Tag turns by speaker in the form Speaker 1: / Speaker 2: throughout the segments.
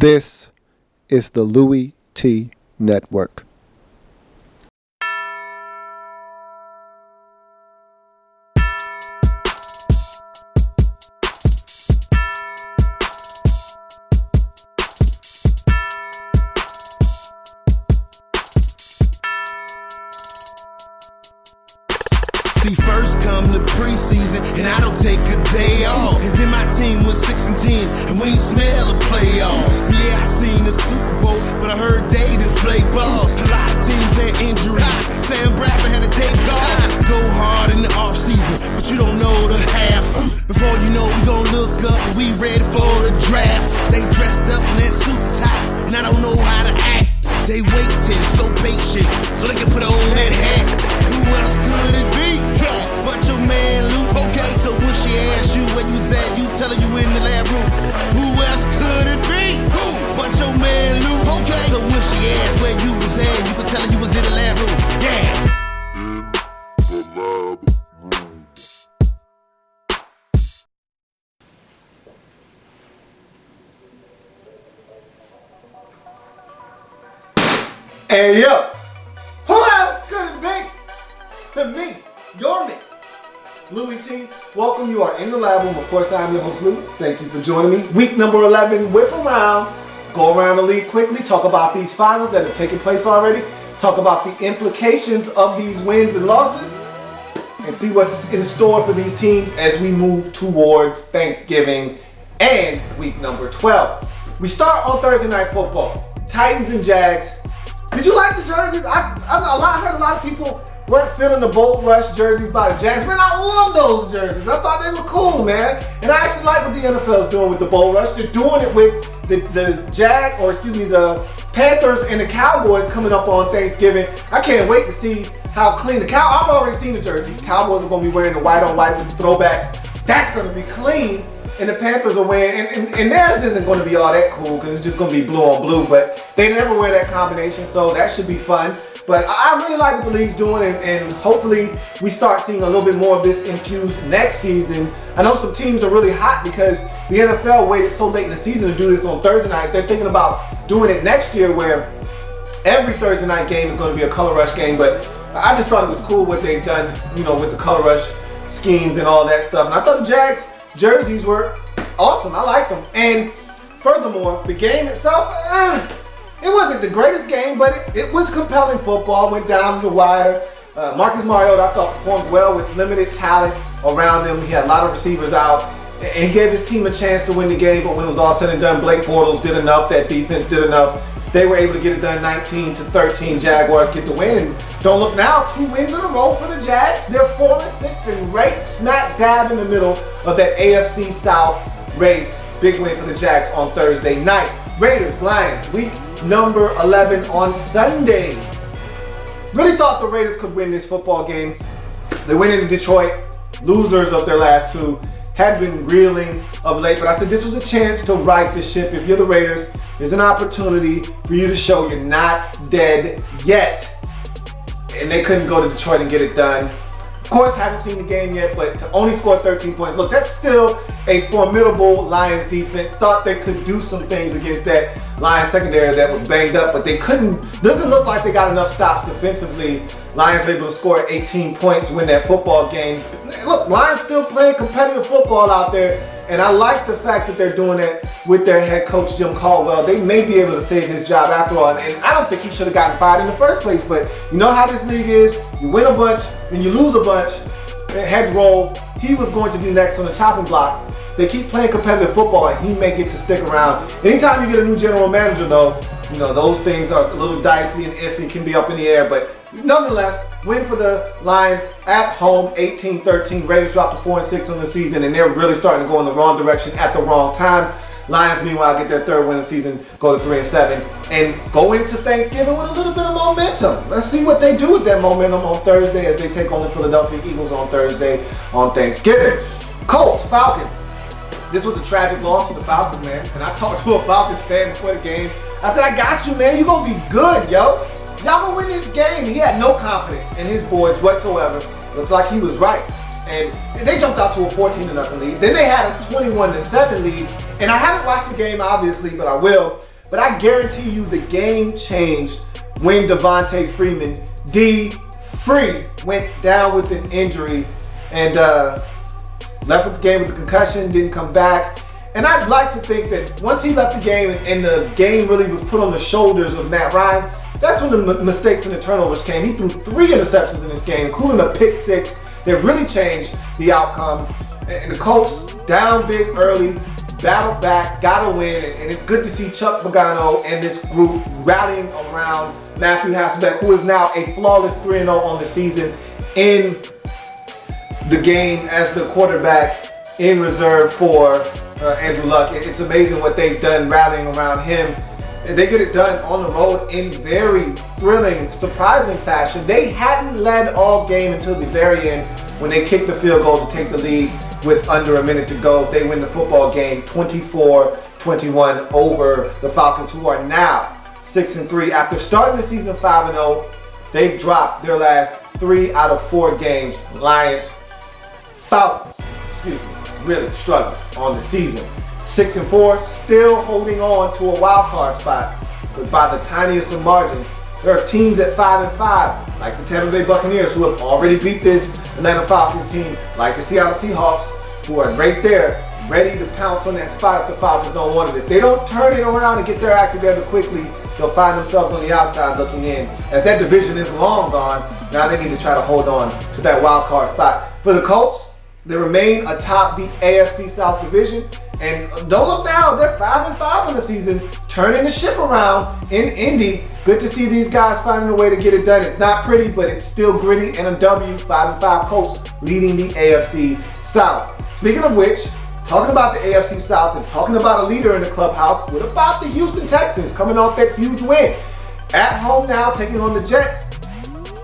Speaker 1: This is the Louie T Network.
Speaker 2: See, first come the preseason, and I don't take a day off. And then my team was 6-10, and we ain't smell the playoffs. Yeah, I seen the Super Bowl, but I heard they just play balls. A lot of teams had injuries. Sam Bradford had to take off. Go hard in the offseason, but you don't know the half. Before you know, we gon' look up, and we ready for the draft. They dressed up in that suit top, and I don't know how to act. They waiting, so patient, so they can put on that hat. Who else could it be? But your man Luke. Okay, so when she asks you where you was at, you tell her you in the lab room. Who else could it be? But your man Luke. Okay, so when she asks where you was at, you can tell her you was in the lab room. Yeah.
Speaker 1: Hey yo, who else could it be than me, your man, Louie T? Welcome, you are in the lab room. Of course, I'm your host, Louie. Thank you for joining me. Week number 11, Whiparound. Let's go around the league quickly, talk about these finals that have taken place already, talk about the implications of these wins and losses, and see what's in store for these teams as we move towards Thanksgiving and week number 12. We start on Thursday Night Football. Titans and Jags. Did you like the jerseys? I heard a lot of people weren't feeling the Bold Rush jerseys by the Jags. Man, I love those jerseys. I thought they were cool, man. And I actually like what the NFL is doing with the Bold Rush. They're doing it with the Panthers and the Cowboys coming up on Thanksgiving. I can't wait to see how clean I've already seen the jerseys. Cowboys are going to be wearing the white on white with the throwbacks. That's going to be clean. And the Panthers are wearing, and theirs isn't going to be all that cool because it's just going to be blue on blue, but they never wear that combination, so that should be fun. But I really like what the league's doing, and hopefully we start seeing a little bit more of this infused next season. I know some teams are really hot because the NFL waited so late in the season to do this on Thursday night. They're thinking about doing it next year where every Thursday night game is going to be a color rush game, but I just thought it was cool what they've done, with the color rush schemes and all that stuff. And I thought the Jags jerseys were awesome. I liked them. And furthermore, the game itself, it wasn't the greatest game, but it was compelling football. Went down the wire. Marcus Mariota, I thought, performed well with limited talent around him. He had a lot of receivers out. And he gave his team a chance to win the game, but when it was all said and done, Blake Bortles did enough. That defense did enough. They were able to get it done 19-13. Jaguars get the win. And don't look now, 2 wins in a row for the Jags. They're 4-6 and right smack dab in the middle of that AFC South race. Big win for the Jags on Thursday night. Raiders, Lions, week number 11 on Sunday. Really thought the Raiders could win this football game. They went into Detroit, losers of their last 2. Had been reeling of late, but I said this was a chance to right the ship. If you're the Raiders, there's an opportunity for you to show you're not dead yet. And they couldn't go to Detroit and get it done. Of course, haven't seen the game yet, but to only score 13 points. Look, that's still a formidable Lions defense. Thought they could do some things against that Lions secondary that was banged up, but they couldn't. Doesn't look like they got enough stops defensively. Lions were able to score 18 points, win that football game. Look, Lions still playing competitive football out there, and I like the fact that they're doing it with their head coach, Jim Caldwell. They may be able to save his job after all, and I don't think he should have gotten fired in the first place, but you know how this league is. You win a bunch, and you lose a bunch, heads roll. He was going to be next on the chopping block. They keep playing competitive football, and he may get to stick around. Anytime you get a new general manager, though, those things are a little dicey and iffy, can be up in the air, but nonetheless, win for the Lions at home, 18-13. Raiders dropped to 4-6 on the season, and they're really starting to go in the wrong direction at the wrong time. Lions, meanwhile, get their 3rd win of the season, go to 3-7, and go into Thanksgiving with a little bit of momentum. Let's see what they do with that momentum on Thursday as they take on the Philadelphia Eagles on Thursday on Thanksgiving. Colts, Falcons. This was a tragic loss for the Falcons, man. And I talked to a Falcons fan before the game. I said, I got you, man. You're going to be good, yo. Y'all going to win this game. He had no confidence in his boys whatsoever. Looks like he was right. And they jumped out to a 14-0 lead. Then they had a 21-7 lead. And I haven't watched the game, obviously, but I will. But I guarantee you the game changed when Devontae Freeman, D-Free, went down with an injury and left the game with a concussion, didn't come back. And I'd like to think that once he left the game and the game really was put on the shoulders of Matt Ryan, that's when the mistakes and the turnovers came. He threw 3 interceptions in this game, including a pick 6 that really changed the outcome. And the Colts down big early, battled back, got a win, and it's good to see Chuck Pagano and this group rallying around Matthew Hasselbeck, who is now a flawless 3-0 on the season in the game as the quarterback in reserve for Andrew Luck. It's amazing what they've done rallying around him. They get it done on the road in very thrilling, surprising fashion. They hadn't led all game until the very end when they kicked the field goal to take the lead with under a minute to go. They win the football game 24-21 over the Falcons, who are now 6-3. After starting the season 5-0, they've dropped their last 3 out of 4 games. Lions, Falcons, really struggling on the season. 6-4, still holding on to a wild card spot, but by the tiniest of margins. There are teams at 5-5, like the Tampa Bay Buccaneers, who have already beat this Atlanta Falcons team, like the Seattle Seahawks, who are right there, ready to pounce on that spot if the Falcons don't want it. If they don't turn it around and get their act together quickly, they'll find themselves on the outside looking in. As that division is long gone, now they need to try to hold on to that wild card spot. For the Colts, they remain atop the AFC South division. And don't look down, they're 5-5 on the season, turning the ship around in Indy. Good to see these guys finding a way to get it done. It's not pretty, but it's still gritty, and a W. 5-5 Colts leading the AFC South. Speaking of which, talking about the AFC South and talking about a leader in the clubhouse, what about the Houston Texans coming off that huge win? At home now, taking on the Jets.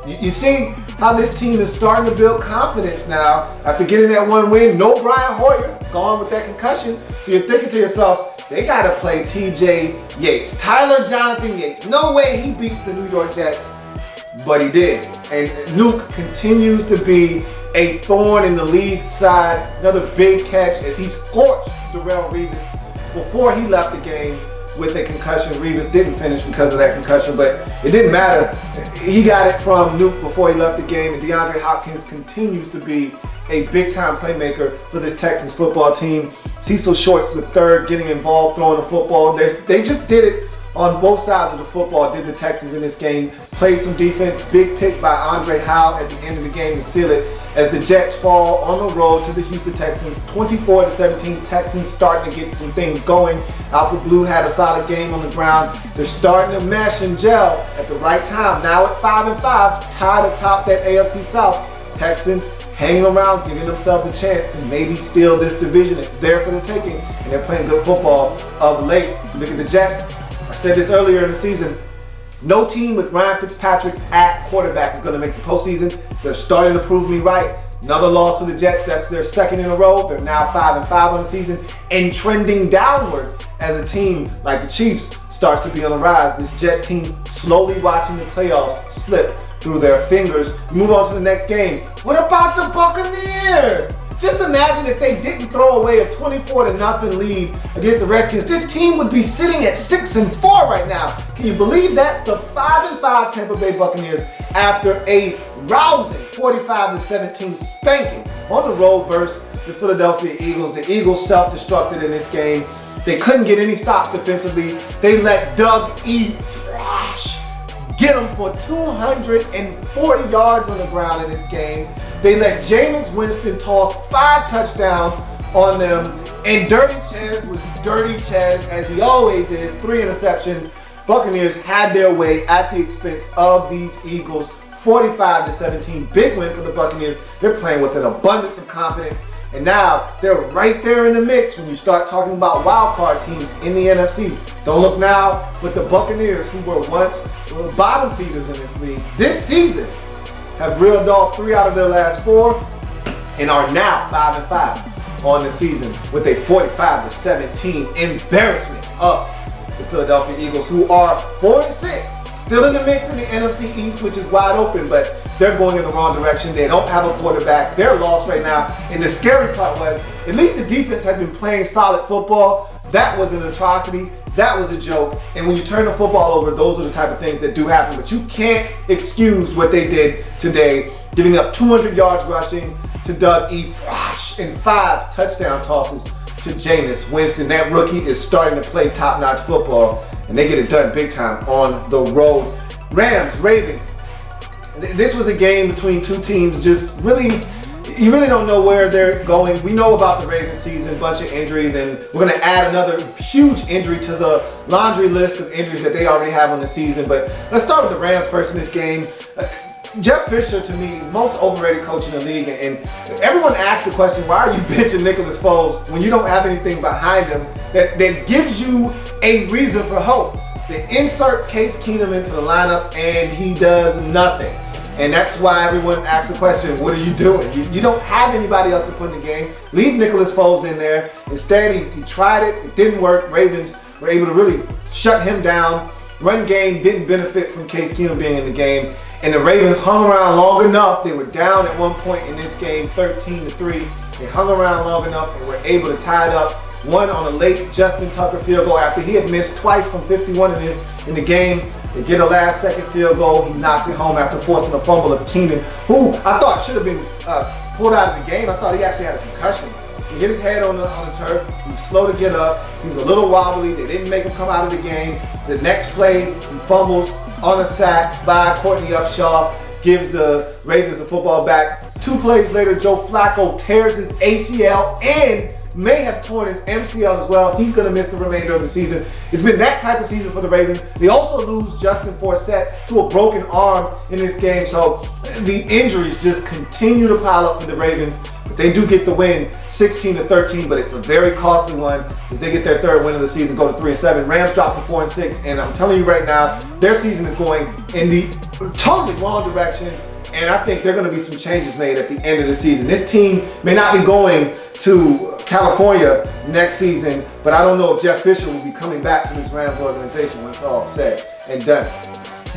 Speaker 1: You see how this team is starting to build confidence now after getting that one win. No Brian Hoyer, gone with that concussion. So you're thinking to yourself, they got to play TJ Yates, Tyler Jonathan Yates. No way he beats the New York Jets, but he did. And Nuke continues to be a thorn in the lead side. Another big catch as he scorched Darrelle Revis before he left the game with a concussion. Revis didn't finish because of that concussion, but it didn't matter. He got it from Nuke before he left the game, and DeAndre Hopkins continues to be a big-time playmaker for this Texans football team. Cecil Shorts III getting involved throwing the football. They just did it on both sides of the football, did the Texans in this game. Played some defense, big pick by Andre Howell at the end of the game to seal it as the Jets fall on the road to the Houston Texans, 24-17. Texans starting to get some things going. Alfred Blue had a solid game on the ground. They're starting to mesh and gel at the right time. Now at 5-5, tied atop that AFC South. Texans hanging around, giving themselves a chance to maybe steal this division. It's there for the taking, and they're playing good football of late. Look at the Jets. I said this earlier in the season. No team with Ryan Fitzpatrick at quarterback is going to make the postseason. They're starting to prove me right. Another loss for the Jets. That's their second in a row. They're now 5-5 on the season and trending downward as a team like the Chiefs starts to be on the rise. This Jets team slowly watching the playoffs slip through their fingers. Move on to the next game. What about the Buccaneers? Just imagine if they didn't throw away a 24-0 lead against the Redskins. This team would be sitting at 6-4 right now. Can you believe that? The 5-5 Tampa Bay Buccaneers, after a rousing 45-17 spanking on the road versus the Philadelphia Eagles. The Eagles self-destructed in this game. They couldn't get any stops defensively. They let Doug E. Flash get them for 240 yards on the ground in this game. They let Jameis Winston toss 5 touchdowns on them. And Dirty Chaz was Dirty Chaz, as he always is. 3 interceptions. Buccaneers had their way at the expense of these Eagles. 45-17. Big win for the Buccaneers. They're playing with an abundance of confidence. And now they're right there in the mix when you start talking about wild card teams in the NFC. Don't look now, but the Buccaneers, who were once bottom feeders in this league, this season have reeled off 3 out of their last 4 and are now 5-5 on the season with a 45-17 embarrassment of the Philadelphia Eagles, who are 4-6. Still in the mix in the NFC East, which is wide open, but they're going in the wrong direction. They don't have a quarterback. They're lost right now. And the scary part was, at least the defense had been playing solid football that was an atrocity. That was a joke. And when you turn the football over, those are the type of things that do happen. But you can't excuse what they did today, giving up 200 yards rushing to Doug E. and 5 touchdown tosses to Jameis Winston. That rookie is starting to play top-notch football, and they get it done big time on the road. Rams, Ravens. This was a game between two teams just really, you really don't know where they're going. We know about the Ravens season, bunch of injuries, and we're going to add another huge injury to the laundry list of injuries that they already have on the season. But let's start with the Rams first in this game. Jeff Fisher, to me, most overrated coach in the league, and everyone asks the question, why are you benching Nicholas Foles when you don't have anything behind him that gives you a reason for hope? They insert Case Keenum into the lineup and he does nothing. And that's why everyone asks the question, what are you doing? You don't have anybody else to put in the game. Leave Nicholas Foles in there. Instead, he tried it. It didn't work. Ravens were able to really shut him down. Run game didn't benefit from Case Keenum being in the game. And the Ravens hung around long enough. They were down at one point in this game, 13-3. They hung around long enough and were able to tie it up. One on a late Justin Tucker field goal after he had missed twice from 51 in the game. They get a last-second field goal. He knocks it home after forcing a fumble of Keenan, who I thought should have been pulled out of the game. I thought he actually had a concussion. He hit his head on the turf. He was slow to get up. He was a little wobbly. They didn't make him come out of the game. The next play, he fumbles on a sack by Courtney Upshaw, gives the Ravens the football back. 2 plays later, Joe Flacco tears his ACL and may have torn his MCL as well. He's going to miss the remainder of the season. It's been that type of season for the Ravens. They also lose Justin Forsett to a broken arm in this game. So the injuries just continue to pile up for the Ravens. But they do get the win, 16-13, but it's a very costly one as they get their 3rd win of the season, go to 3-7. Rams drop to 4-6, and I'm telling you right now, their season is going in the totally wrong direction. And I think there are going to be some changes made at the end of the season. This team may not be going to California next season, but I don't know if Jeff Fisher will be coming back to this Rams organization when it's all said and done.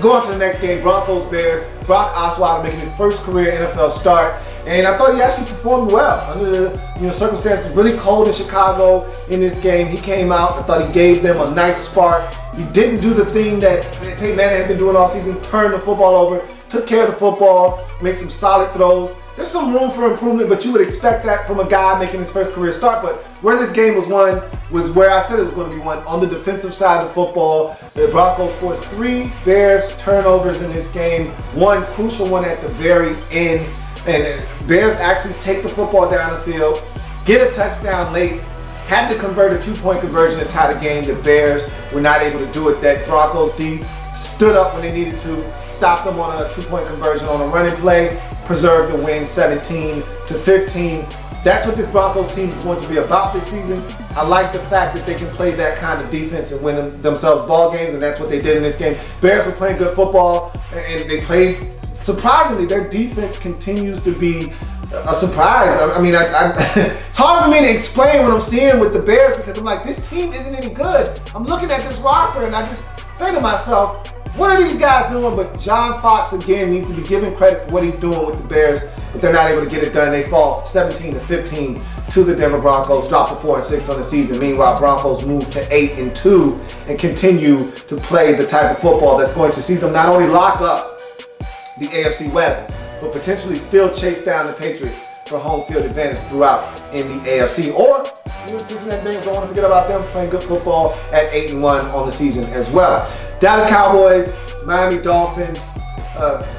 Speaker 1: Going to the next game, Broncos-Bears. Brock Osweiler making his first career NFL start, and I thought he actually performed well under the circumstances. Really cold in Chicago in this game. He came out. I thought he gave them a nice spark. He didn't do the thing that Peyton Manning had been doing all season, turn the football over. Took care of the football, made some solid throws. There's some room for improvement, but you would expect that from a guy making his first career start. But where this game was won was where I said it was going to be won, on the defensive side of the football. The Broncos forced 3 Bears turnovers in this game, one crucial one at the very end. And Bears actually take the football down the field, get a touchdown late, had to convert a 2-point conversion to tie the game. The Bears were not able to do it. That Broncos D stood up when they needed to, stopped them on a 2-point conversion on a running play, preserved the win 17-15. That's what this Broncos team is going to be about this season. I like the fact that they can play that kind of defense and win themselves ball games, and that's what they did in this game. Bears were playing good football, and they played, surprisingly, their defense continues to be a surprise. I mean, it's hard for me to explain what I'm seeing with the Bears because I'm like, this team isn't any good. I'm looking at this roster and I just say to myself, what are these guys doing? But John Fox, again, needs to be given credit for what he's doing with the Bears, but they're not able to get it done. They fall 17-15 to the Denver Broncos, drop to 4-6 on the season. Meanwhile, Broncos move to 8-2 and continue to play the type of football that's going to see them not only lock up the AFC West, but potentially still chase down the Patriots for home field advantage throughout in the AFC. Or Cincinnati Bengals, don't want to forget about them playing good football at 8-1 on the season as well. Dallas Cowboys, Miami Dolphins.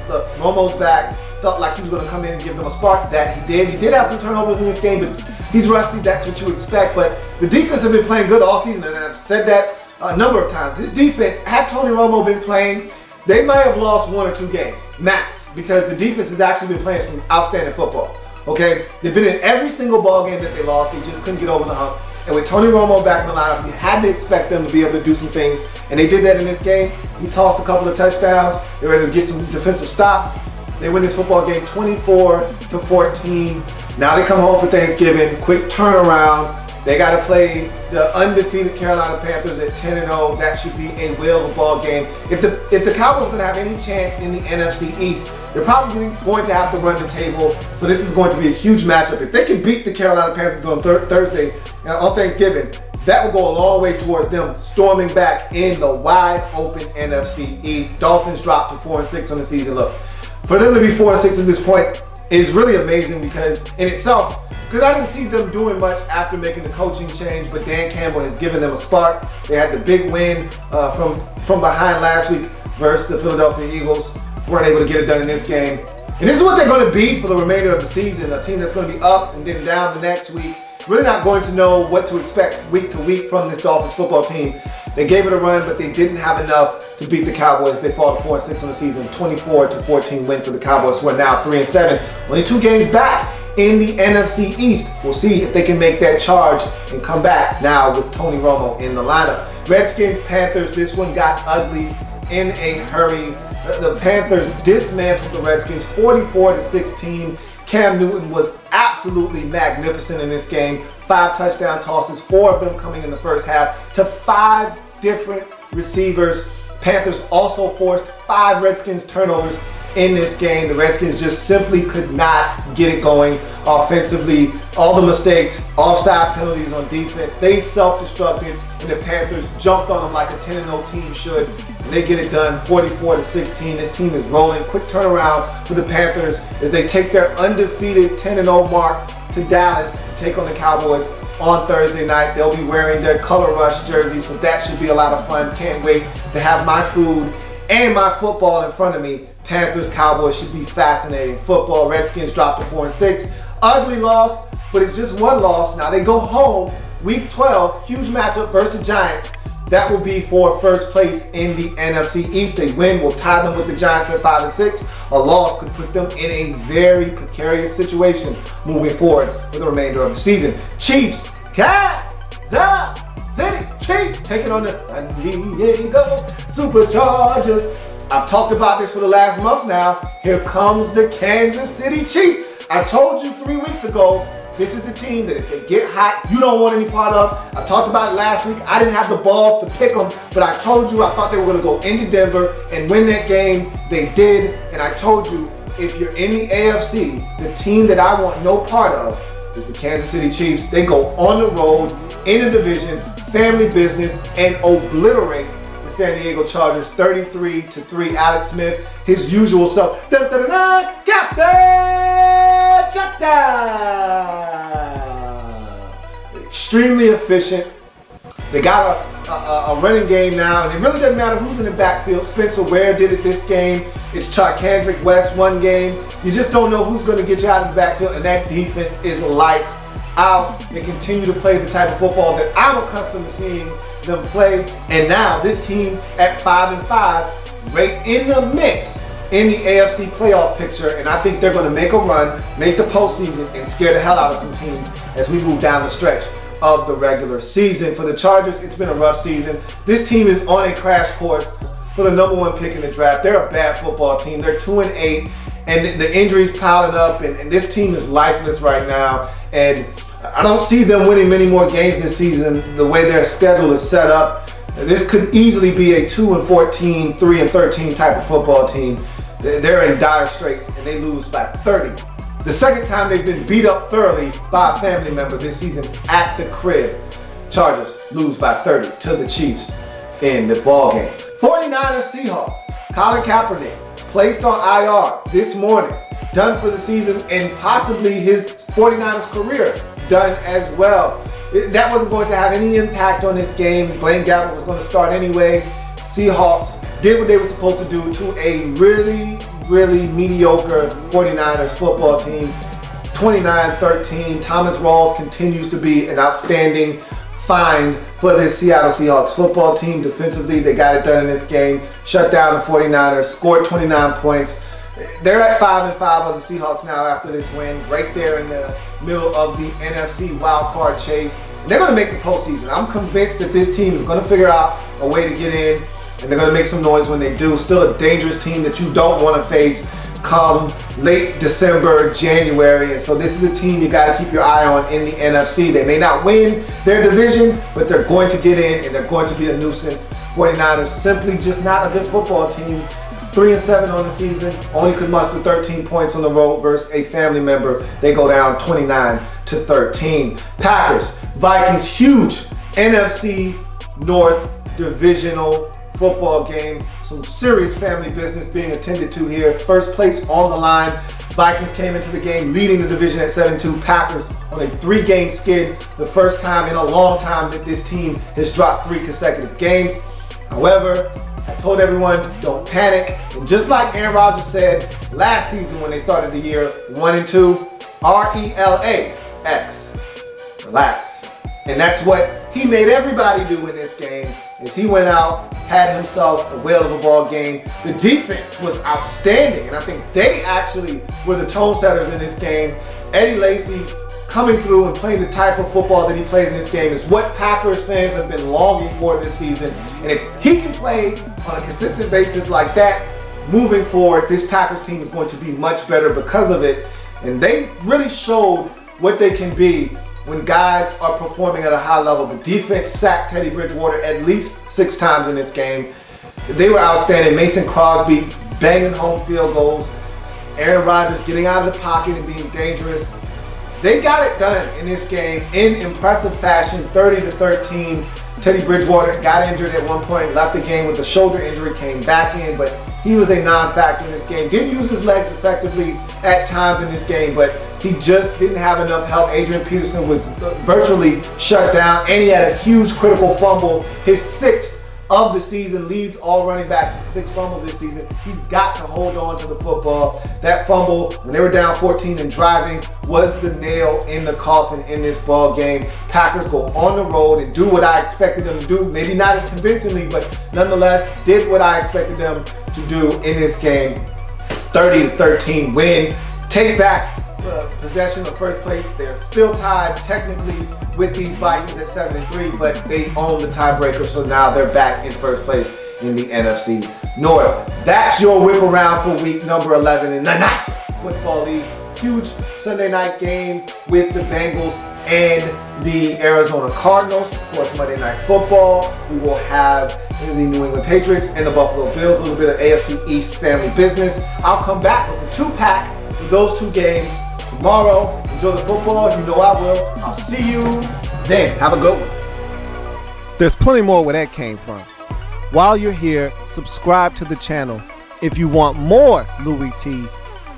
Speaker 1: Look, Romo's back. Felt like he was going to come in and give them a spark. That he did. He did have some turnovers in this game, but he's rusty. That's what you expect. But the defense have been playing good all season, and I've said that a number of times. This defense, had Tony Romo been playing, they might have lost 1 or 2 games, max, because the defense has actually been playing some outstanding football. Okay, they've been in every single ball game that they lost. They just couldn't get over the hump. And with Tony Romo back in the lineup, you had to expect them to be able to do some things. And they did that in this game. He tossed a couple of touchdowns. They were able to get some defensive stops. They win this football game 24-14. Now they come home for Thanksgiving. Quick turnaround. They got to play the undefeated Carolina Panthers at 10-0. That should be a whale of a ball game. If the Cowboys are going to have any chance in the NFC East, they're probably going to have to run the table. So this is going to be a huge matchup. If they can beat the Carolina Panthers on Thursday, on Thanksgiving, that will go a long way towards them storming back in the wide open NFC East. Dolphins dropped to 4-6 on the season. Look, for them to be 4-6 at this point is really amazing because in itself, because I didn't see them doing much after making the coaching change, but Dan Campbell has given them a spark. They had the big win from behind last week versus the Philadelphia Eagles. Weren't able to get it done in this game. And this is what they're going to be for the remainder of the season. A team that's going to be up and then down the next week. Really not going to know what to expect week to week from this Dolphins football team. They gave it a run, but they didn't have enough to beat the Cowboys. They fall to 4-6 on the season. 24-14 win for the Cowboys, who are now 3-7. Only 2 games back in the NFC East. We'll see if they can make that charge and come back now with Tony Romo in the lineup. Redskins, Panthers, this one got ugly in a hurry. The Panthers dismantled the Redskins 44-16. Cam Newton was absolutely magnificent in this game. 5 touchdown tosses, 4 of them coming in the first half to 5 different receivers. Panthers also forced 5 Redskins turnovers in this game. The Redskins just simply could not get it going offensively. All the mistakes, offside penalties on defense, they self-destructed, and the Panthers jumped on them like a 10-0 team should. And they get it done 44-16. This team is rolling. Quick turnaround for the Panthers as they take their undefeated 10-0 mark to Dallas to take on the Cowboys on Thursday night. They'll be wearing their Color Rush jerseys, so that should be a lot of fun. Can't wait to have my food and my football in front of me. Panthers, Cowboys should be fascinating. Football, Redskins dropped to 4-6. Ugly loss, but it's just one loss. Now they go home, week 12, huge matchup versus the Giants. That will be for first place in the NFC East. A win will tie them with the Giants at 5-6. A loss could put them in a very precarious situation moving forward for the remainder of the season. Chiefs, Kansas City Chiefs taking on the San Diego Superchargers. I've talked about this for the last month now. Here comes the Kansas City Chiefs. I told you 3 weeks ago, this is the team that if they get hot, you don't want any part of. I talked about it last week. I didn't have the balls to pick them, but I told you I thought they were going to go into Denver and win that game. They did, and I told you if you're in the AFC, the team that I want no part of is the Kansas City Chiefs. They go on the road, in a division, family business, and obliterate the San Diego Chargers 33-3. Alex Smith, his usual self. Captain Shutdown! Extremely efficient. They got a running game now, and it really doesn't matter who's in the backfield. Spencer Ware did it this game. It's Charkandrick West one game. You just don't know who's going to get you out of the backfield, and that defense is lights out. They continue to play the type of football that I'm accustomed to seeing them play. And now this team at 5-5, right in the mix in the AFC playoff picture, and I think they're going to make a run, make the postseason, and scare the hell out of some teams as we move down the stretch of the regular season. For the Chargers, it's been a rough season. This team is on a crash course for the #1 pick in the draft. They're a bad football team. They're 2-8, and the injuries piling up, and this team is lifeless right now. And I don't see them winning many more games this season the way their schedule is set up. This could easily be a 2-14, 3-13 type of football team. They're in dire straits, and they lose by 30. The second time they've been beat up thoroughly by a family member this season at the crib. Chargers lose by 30 to the Chiefs in the ball game. 49ers Seahawks. Colin Kaepernick placed on IR this morning. Done for the season, and possibly his 49ers career done as well. That wasn't going to have any impact on this game. Blaine Gabbert was going to start anyway. Seahawks did what they were supposed to do to a really, really mediocre 49ers football team. 29-13. Thomas Rawls continues to be an outstanding find for this Seattle Seahawks football team. Defensively, they got it done in this game. Shut down the 49ers, scored 29 points. They're at 5-5 on the Seahawks now after this win, right there in the middle of the NFC wildcard chase. And they're going to make the postseason. I'm convinced that this team is going to figure out a way to get in, and they're going to make some noise when they do. Still a dangerous team that you don't want to face come late December, January. And so this is a team you got to keep your eye on in the NFC. They may not win their division, but they're going to get in, and they're going to be a nuisance. 49ers simply just not a good football team. 3-7 on the season, only could muster 13 points on the road versus a family member. They go down 29-13. Packers, Vikings, huge NFC North Divisional football game. Some serious family business being attended to here. First place on the line. Vikings came into the game leading the division at 7-2. Packers on a 3-game skid. The first time in a long time that this team has dropped 3 consecutive games. However, I told everyone, don't panic. And just like Aaron Rodgers said last season when they started the year 1-2, RELAX, relax. And that's what he made everybody do in this game, is he went out, had himself a whale of a ball game. The defense was outstanding, and I think they actually were the tone setters in this game. Eddie Lacy coming through and playing the type of football that he played in this game is what Packers fans have been longing for this season. And if he can play on a consistent basis like that, moving forward, this Packers team is going to be much better because of it. And they really showed what they can be when guys are performing at a high level. The defense sacked Teddy Bridgewater at least 6 times in this game. They were outstanding. Mason Crosby banging home field goals. Aaron Rodgers getting out of the pocket and being dangerous. They got it done in this game in impressive fashion, 30-13. Teddy Bridgewater got injured at one point, left the game with a shoulder injury, came back in, but he was a non-factor in this game. Didn't use his legs effectively at times in this game, but he just didn't have enough help. Adrian Peterson was virtually shut down, and he had a huge critical fumble. His 6th of the season, leads all running backs to 6 fumbles this season. He's got to hold on to the football. That fumble, when they were down 14 and driving, was the nail in the coffin in this ball game. Packers go on the road and do what I expected them to do. Maybe not as convincingly, but nonetheless did what I expected them to do in this game. 30-13 win. Take back possession of first place. They're still tied technically with these Vikings at 7-3, but they own the tiebreaker, so now they're back in first place in the NFC North. That's your whip around for week number 11 in the National Football League. Huge Sunday night game with the Bengals and the Arizona Cardinals. Of course, Monday Night Football. We will have the New England Patriots and the Buffalo Bills. A little bit of AFC East family business. I'll come back with a 2-pack for those 2 games tomorrow. Enjoy the football. You know I will. I'll see you then. Have a good one.
Speaker 3: There's plenty more where that came from. While you're here, subscribe to the channel. If you want more Louie T,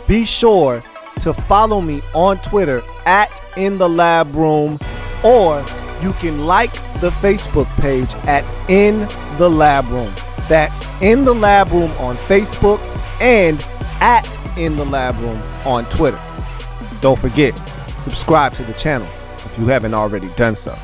Speaker 3: be sure to follow me on Twitter at InTheLabRoom, or you can like the Facebook page at In The Lab Room. That's In The Lab Room on Facebook and at In The Lab Room on Twitter. Don't forget, subscribe to the channel if you haven't already done so.